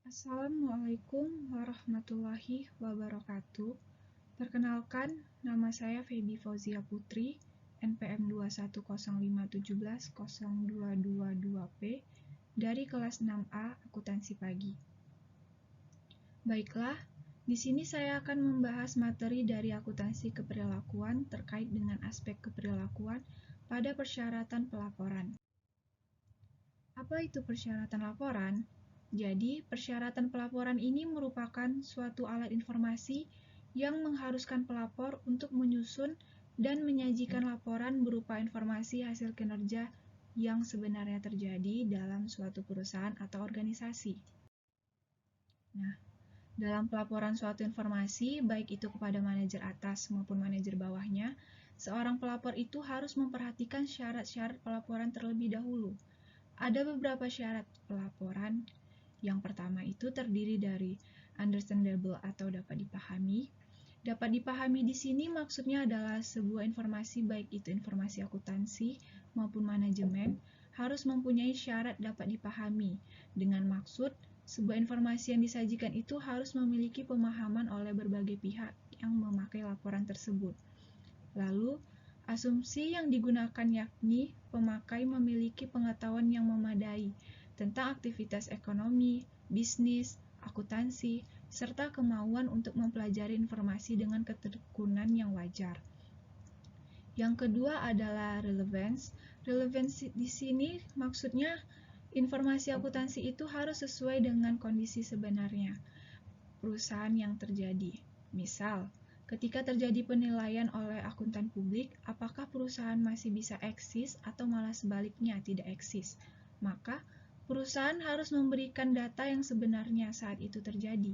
Assalamualaikum warahmatullahi wabarakatuh. Perkenalkan, nama saya Feby Fauzia Putri, NPM 21051702222P dari kelas 6A Akuntansi Pagi. Baiklah, di sini saya akan membahas materi dari akuntansi keperilakuan terkait dengan aspek keperilakuan pada persyaratan pelaporan. Apa itu persyaratan laporan? Jadi, persyaratan pelaporan ini merupakan suatu alat informasi yang mengharuskan pelapor untuk menyusun dan menyajikan laporan berupa informasi hasil kinerja yang sebenarnya terjadi dalam suatu perusahaan atau organisasi. Nah, dalam pelaporan suatu informasi, baik itu kepada manajer atas maupun manajer bawahnya, seorang pelapor itu harus memperhatikan syarat-syarat pelaporan terlebih dahulu. Ada beberapa syarat pelaporan. Yang pertama itu terdiri dari understandable atau dapat dipahami. Dapat dipahami di sini maksudnya adalah sebuah informasi, baik itu informasi akuntansi maupun manajemen, harus mempunyai syarat dapat dipahami, dengan maksud sebuah informasi yang disajikan itu harus memiliki pemahaman oleh berbagai pihak yang memakai laporan tersebut. Lalu, asumsi yang digunakan yakni pemakai memiliki pengetahuan yang memadai tentang aktivitas ekonomi, bisnis, akuntansi, serta kemauan untuk mempelajari informasi dengan ketekunan yang wajar. Yang kedua adalah relevance. Relevance di sini maksudnya informasi akuntansi itu harus sesuai dengan kondisi sebenarnya perusahaan yang terjadi. Misal, ketika terjadi penilaian oleh akuntan publik, apakah perusahaan masih bisa eksis atau malah sebaliknya tidak eksis? Maka, perusahaan harus memberikan data yang sebenarnya saat itu terjadi.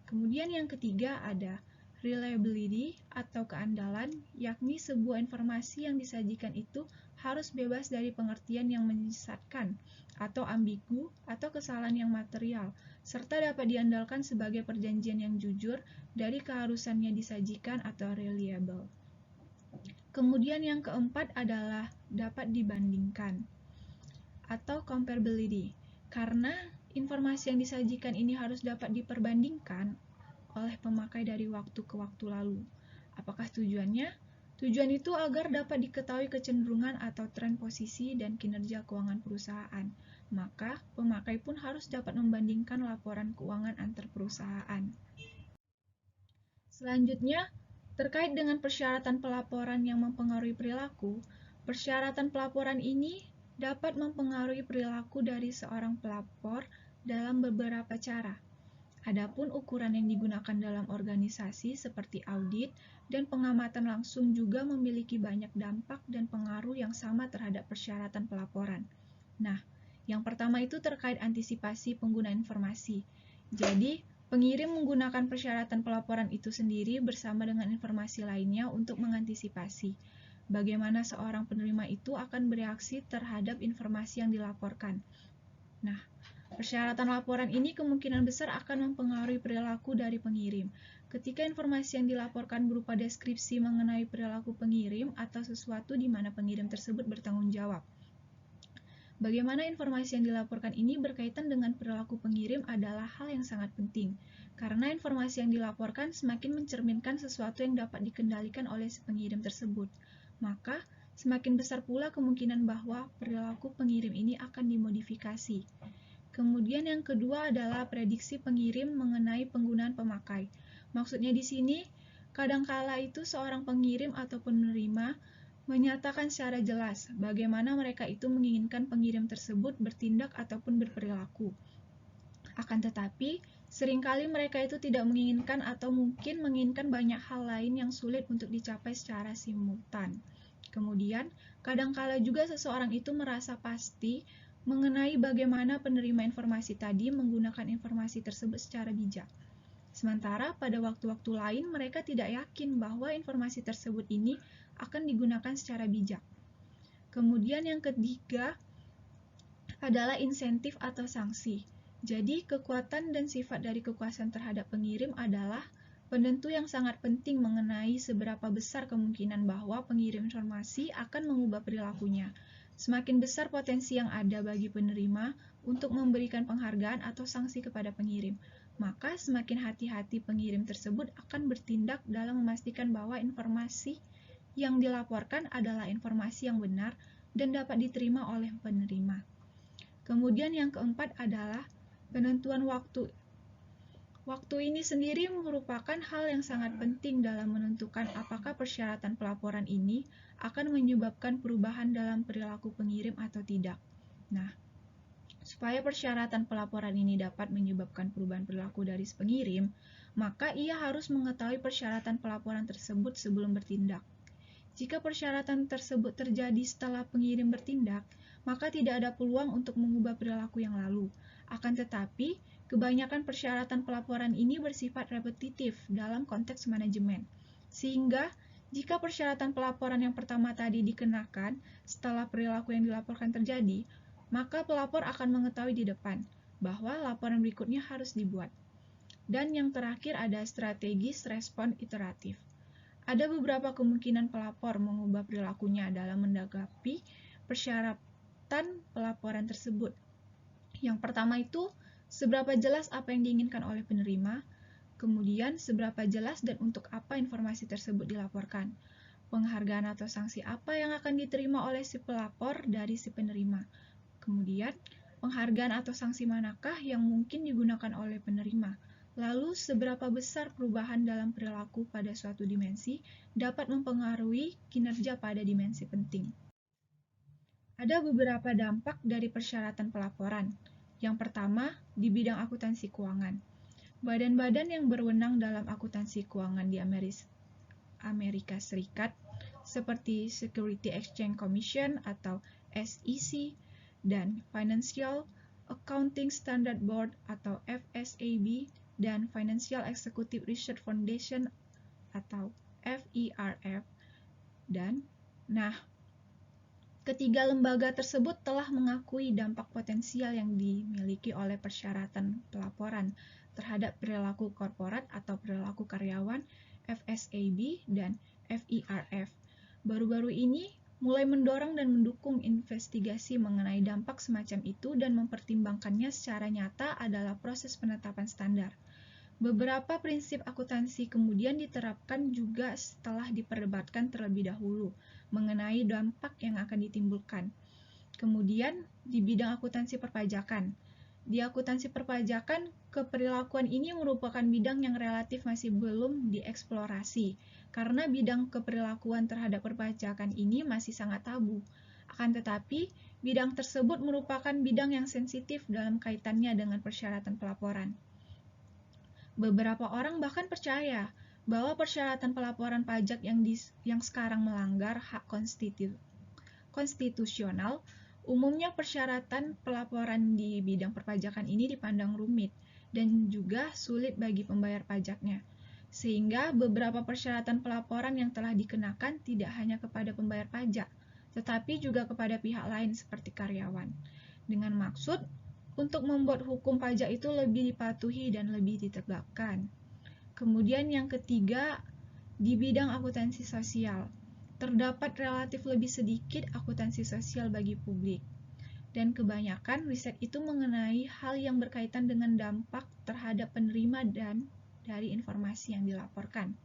Kemudian yang ketiga ada reliability atau keandalan, yakni sebuah informasi yang disajikan itu harus bebas dari pengertian yang menyesatkan atau ambigu atau kesalahan yang material, serta dapat diandalkan sebagai perjanjian yang jujur dari keharusannya disajikan atau reliable. Kemudian yang keempat adalah dapat dibandingkan atau comparability. Karena informasi yang disajikan ini harus dapat diperbandingkan oleh pemakai dari waktu ke waktu lalu. Apakah tujuannya? Tujuan itu agar dapat diketahui kecenderungan atau tren posisi dan kinerja keuangan perusahaan. Maka, pemakai pun harus dapat membandingkan laporan keuangan antar perusahaan. Selanjutnya, terkait dengan persyaratan pelaporan yang mempengaruhi perilaku, persyaratan pelaporan ini dapat mempengaruhi perilaku dari seorang pelapor dalam beberapa cara. Adapun ukuran yang digunakan dalam organisasi seperti audit dan pengamatan langsung juga memiliki banyak dampak dan pengaruh yang sama terhadap persyaratan pelaporan. Nah, yang pertama itu terkait antisipasi pengguna informasi. Jadi, pengirim menggunakan persyaratan pelaporan itu sendiri bersama dengan informasi lainnya untuk mengantisipasi bagaimana seorang penerima itu akan bereaksi terhadap informasi yang dilaporkan. Nah, persyaratan laporan ini kemungkinan besar akan mempengaruhi perilaku dari pengirim. Ketika informasi yang dilaporkan berupa deskripsi mengenai perilaku pengirim atau sesuatu di mana pengirim tersebut bertanggung jawab. Bagaimana informasi yang dilaporkan ini berkaitan dengan perilaku pengirim adalah hal yang sangat penting, karena informasi yang dilaporkan semakin mencerminkan sesuatu yang dapat dikendalikan oleh si pengirim tersebut. Maka, semakin besar pula kemungkinan bahwa perilaku pengirim ini akan dimodifikasi. Kemudian yang kedua adalah prediksi pengirim mengenai penggunaan pemakai. Maksudnya di sini, kadangkala itu seorang pengirim atau penerima menyatakan secara jelas bagaimana mereka itu menginginkan pengirim tersebut bertindak ataupun berperilaku. Akan tetapi, seringkali mereka itu tidak menginginkan atau mungkin menginginkan banyak hal lain yang sulit untuk dicapai secara simultan. Kemudian, kadangkala juga seseorang itu merasa pasti mengenai bagaimana penerima informasi tadi menggunakan informasi tersebut secara bijak. Sementara pada waktu-waktu lain mereka tidak yakin bahwa informasi tersebut ini akan digunakan secara bijak. Kemudian yang ketiga adalah insentif atau sanksi. Jadi, kekuatan dan sifat dari kekuasaan terhadap pengirim adalah penentu yang sangat penting mengenai seberapa besar kemungkinan bahwa pengirim informasi akan mengubah perilakunya. Semakin besar potensi yang ada bagi penerima, untuk memberikan penghargaan atau sanksi kepada pengirim. Maka semakin hati-hati pengirim tersebut akan bertindak dalam memastikan bahwa informasi yang dilaporkan adalah informasi yang benar dan dapat diterima oleh penerima. Kemudian yang keempat adalah penentuan waktu. Waktu ini sendiri merupakan hal yang sangat penting dalam menentukan apakah persyaratan pelaporan ini akan menyebabkan perubahan dalam perilaku pengirim atau tidak. Nah, supaya persyaratan pelaporan ini dapat menyebabkan perubahan perilaku dari si pengirim, maka ia harus mengetahui persyaratan pelaporan tersebut sebelum bertindak. Jika persyaratan tersebut terjadi setelah pengirim bertindak, maka tidak ada peluang untuk mengubah perilaku yang lalu. Akan tetapi, kebanyakan persyaratan pelaporan ini bersifat repetitif dalam konteks manajemen. Sehingga, jika persyaratan pelaporan yang pertama tadi dikenakan setelah perilaku yang dilaporkan terjadi, maka pelapor akan mengetahui di depan bahwa laporan berikutnya harus dibuat. Dan yang terakhir ada strategis respon iteratif. Ada beberapa kemungkinan pelapor mengubah perilakunya dalam menanggapi persyaratan pelaporan tersebut. Yang pertama itu, seberapa jelas apa yang diinginkan oleh penerima, kemudian seberapa jelas dan untuk apa informasi tersebut dilaporkan, penghargaan atau sanksi apa yang akan diterima oleh si pelapor dari si penerima, kemudian penghargaan atau sanksi manakah yang mungkin digunakan oleh penerima, lalu seberapa besar perubahan dalam perilaku pada suatu dimensi dapat mempengaruhi kinerja pada dimensi penting. Ada beberapa dampak dari persyaratan pelaporan. Yang pertama, di bidang akuntansi keuangan. Badan-badan yang berwenang dalam akuntansi keuangan di Amerika Serikat, seperti Security Exchange Commission atau SEC, dan Financial Accounting Standard Board atau FSAB, dan Financial Executive Research Foundation atau FERF. Ketiga lembaga tersebut telah mengakui dampak potensial yang dimiliki oleh persyaratan pelaporan terhadap perilaku korporat atau perilaku karyawan, FSAB dan FERF. Baru-baru ini mulai mendorong dan mendukung investigasi mengenai dampak semacam itu dan mempertimbangkannya secara nyata adalah proses penetapan standar. Beberapa prinsip akuntansi kemudian diterapkan juga setelah diperdebatkan terlebih dahulu mengenai dampak yang akan ditimbulkan. Kemudian, di bidang akuntansi perpajakan. Di akuntansi perpajakan, keperilakuan ini merupakan bidang yang relatif masih belum dieksplorasi, karena bidang keperilakuan terhadap perpajakan ini masih sangat tabu. Akan tetapi, bidang tersebut merupakan bidang yang sensitif dalam kaitannya dengan persyaratan pelaporan. Beberapa orang bahkan percaya bahwa persyaratan pelaporan pajak yang sekarang melanggar hak konstitusional, umumnya persyaratan pelaporan di bidang perpajakan ini dipandang rumit dan juga sulit bagi pembayar pajaknya. Sehingga beberapa persyaratan pelaporan yang telah dikenakan tidak hanya kepada pembayar pajak, tetapi juga kepada pihak lain seperti karyawan. Dengan maksud untuk membuat hukum pajak itu lebih dipatuhi dan lebih ditegakkan. Kemudian yang ketiga, di bidang akuntansi sosial, terdapat relatif lebih sedikit akuntansi sosial bagi publik. Dan kebanyakan riset itu mengenai hal yang berkaitan dengan dampak terhadap penerima dan dari informasi yang dilaporkan.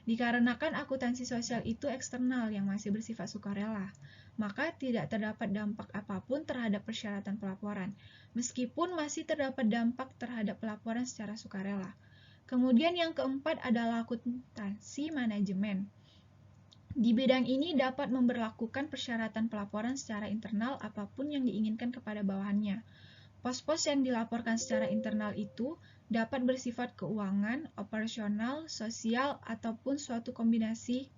Dikarenakan akuntansi sosial itu eksternal yang masih bersifat sukarela, maka tidak terdapat dampak apapun terhadap persyaratan pelaporan, meskipun masih terdapat dampak terhadap pelaporan secara sukarela. Kemudian yang keempat adalah akuntansi manajemen. Di bidang ini dapat memberlakukan persyaratan pelaporan secara internal apapun yang diinginkan kepada bawahannya. Pos-pos yang dilaporkan secara internal itu dapat bersifat keuangan, operasional, sosial, ataupun suatu kombinasi.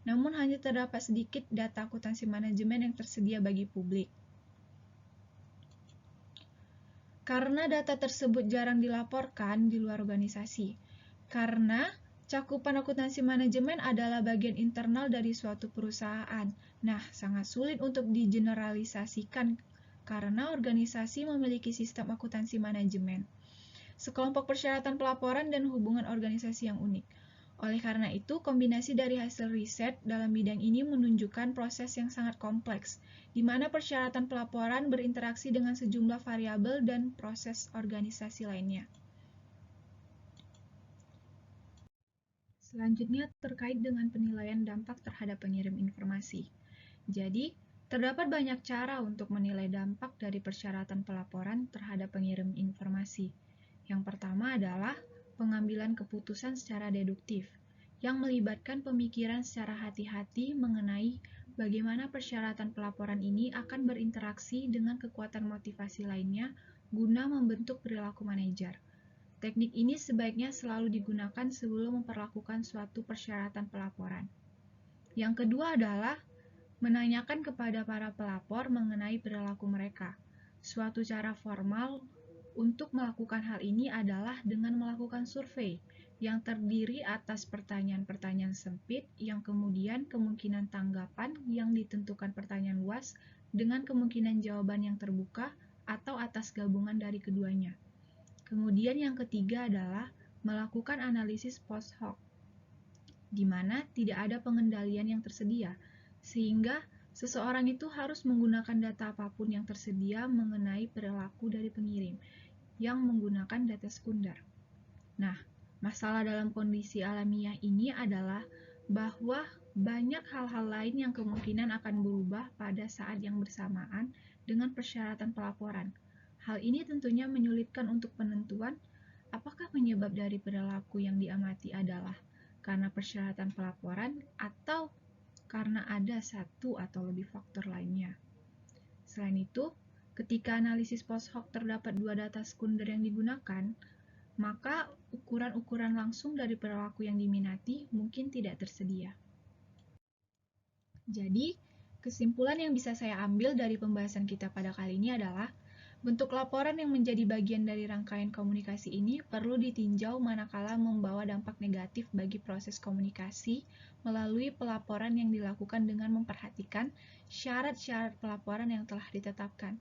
Namun hanya terdapat sedikit data akuntansi manajemen yang tersedia bagi publik. Karena data tersebut jarang dilaporkan di luar organisasi. Karena cakupan akuntansi manajemen adalah bagian internal dari suatu perusahaan. Nah, sangat sulit untuk digeneralisasikan karena organisasi memiliki sistem akuntansi manajemen. Sekelompok persyaratan pelaporan dan hubungan organisasi yang unik. Oleh karena itu, kombinasi dari hasil riset dalam bidang ini menunjukkan proses yang sangat kompleks, di mana persyaratan pelaporan berinteraksi dengan sejumlah variabel dan proses organisasi lainnya. Selanjutnya terkait dengan penilaian dampak terhadap pengirim informasi. Jadi, terdapat banyak cara untuk menilai dampak dari persyaratan pelaporan terhadap pengirim informasi. Yang pertama adalah pengambilan keputusan secara deduktif, yang melibatkan pemikiran secara hati-hati mengenai bagaimana persyaratan pelaporan ini akan berinteraksi dengan kekuatan motivasi lainnya guna membentuk perilaku manajer. Teknik ini sebaiknya selalu digunakan sebelum memperlakukan suatu persyaratan pelaporan. Yang kedua adalah menanyakan kepada para pelapor mengenai perilaku mereka. Suatu cara formal untuk melakukan hal ini adalah dengan melakukan survei yang terdiri atas pertanyaan-pertanyaan sempit yang kemudian kemungkinan tanggapan yang ditentukan pertanyaan luas dengan kemungkinan jawaban yang terbuka atau atas gabungan dari keduanya. Kemudian yang ketiga adalah melakukan analisis post hoc, di mana tidak ada pengendalian yang tersedia, sehingga seseorang itu harus menggunakan data apapun yang tersedia mengenai perilaku dari pengirim yang menggunakan data sekunder. Nah, masalah dalam kondisi alamiah ini adalah bahwa banyak hal-hal lain yang kemungkinan akan berubah pada saat yang bersamaan dengan persyaratan pelaporan. Hal ini tentunya menyulitkan untuk penentuan apakah penyebab dari perilaku yang diamati adalah karena persyaratan pelaporan atau karena ada satu atau lebih faktor lainnya. Selain itu, ketika analisis post hoc terdapat dua data sekunder yang digunakan, maka ukuran-ukuran langsung dari perilaku yang diminati mungkin tidak tersedia. Jadi, kesimpulan yang bisa saya ambil dari pembahasan kita pada kali ini adalah bentuk laporan yang menjadi bagian dari rangkaian komunikasi ini perlu ditinjau manakala membawa dampak negatif bagi proses komunikasi melalui pelaporan yang dilakukan dengan memperhatikan syarat-syarat pelaporan yang telah ditetapkan.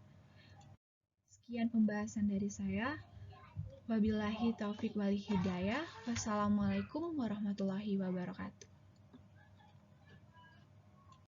Sekian pembahasan dari saya. Wabillahi taufik wal hidayah. Wassalamualaikum warahmatullahi wabarakatuh.